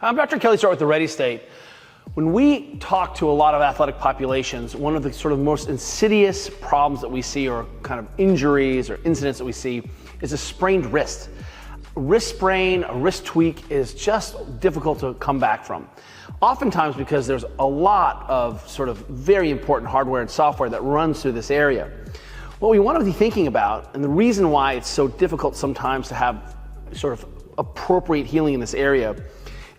I'm Dr. Kelly Starrett with the Ready State. When we talk to a lot of athletic populations, one of the sort of most insidious problems that we see, or kind of injuries or incidents that we see, is a sprained wrist. A wrist sprain, a wrist tweak is just difficult to come back from. Oftentimes because there's a lot of sort of very important hardware and software that runs through this area. What we want to be thinking about, and the reason why it's so difficult sometimes to have sort of appropriate healing in this area,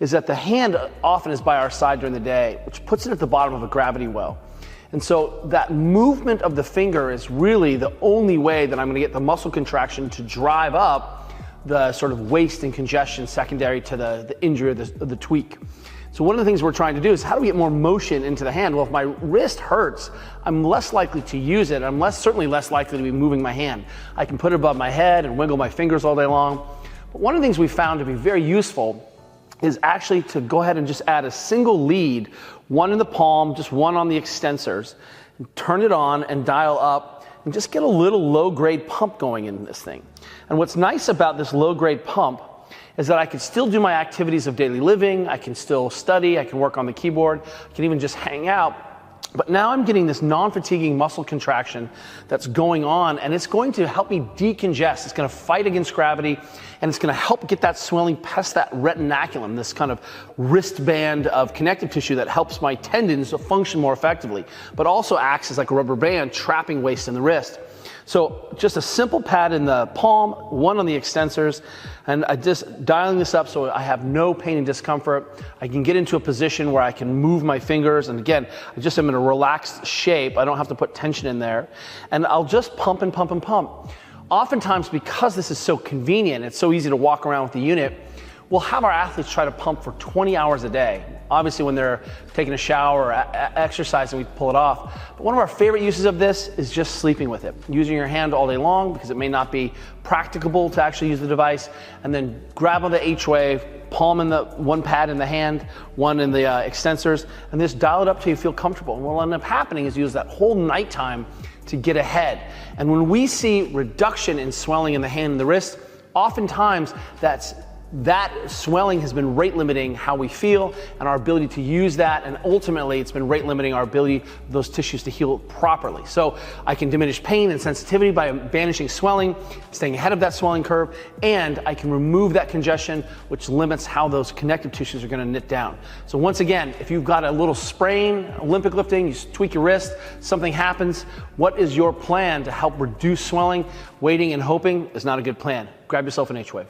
is that the hand often is by our side during the day, which puts it at the bottom of a gravity well. And so that movement of the finger is really the only way that I'm going to get the muscle contraction to drive up the sort of waste and congestion secondary to the injury of the tweak. So one of the things we're trying to do is, how do we get more motion into the hand? Well, if my wrist hurts, I'm less likely to use it. I'm certainly less likely to be moving my hand. I can put it above my head and wiggle my fingers all day long. But one of the things we found to be very useful is actually to go ahead and just add a single lead, one in the palm, just one on the extensors, and turn it on and dial up and just get a little low-grade pump going in this thing. And what's nice about this low-grade pump is that I can still do my activities of daily living, I can still study, I can work on the keyboard, I can even just hang out. But now I'm getting this non-fatiguing muscle contraction that's going on, and it's going to help me decongest. It's going to fight against gravity, and it's going to help get that swelling past that retinaculum, this kind of wristband of connective tissue that helps my tendons to function more effectively, but also acts as like a rubber band trapping waste in the wrist. So just a simple pad in the palm, one on the extensors, and I just dialing this up so I have no pain and discomfort. I can get into a position where I can move my fingers, and again, I just am in a relaxed shape. I don't have to put tension in there, and I'll just pump and pump and pump. Oftentimes, because this is so convenient, it's so easy to walk around with the unit, we'll have our athletes try to pump for 20 hours a day. Obviously, when they're taking a shower or exercising, we pull it off. But one of our favorite uses of this is just sleeping with it. Using your hand all day long, because it may not be practicable to actually use the device, and then grab on the H-wave, palm in the one pad in the hand, one in the extensors, and just dial it up till you feel comfortable. And what will end up happening is you use that whole nighttime to get ahead. And when we see reduction in swelling in the hand and the wrist, oftentimes that swelling has been rate limiting how we feel and our ability to use that, and ultimately it's been rate limiting our ability those tissues to heal properly. So I can diminish pain and sensitivity by banishing swelling, staying ahead of that swelling curve, and I can remove that congestion, which limits how those connective tissues are going to knit down. So once again, if you've got a little sprain, Olympic lifting, you tweak your wrist, something happens, what is your plan to help reduce swelling? Waiting and hoping is not a good plan. Grab yourself an H-wave.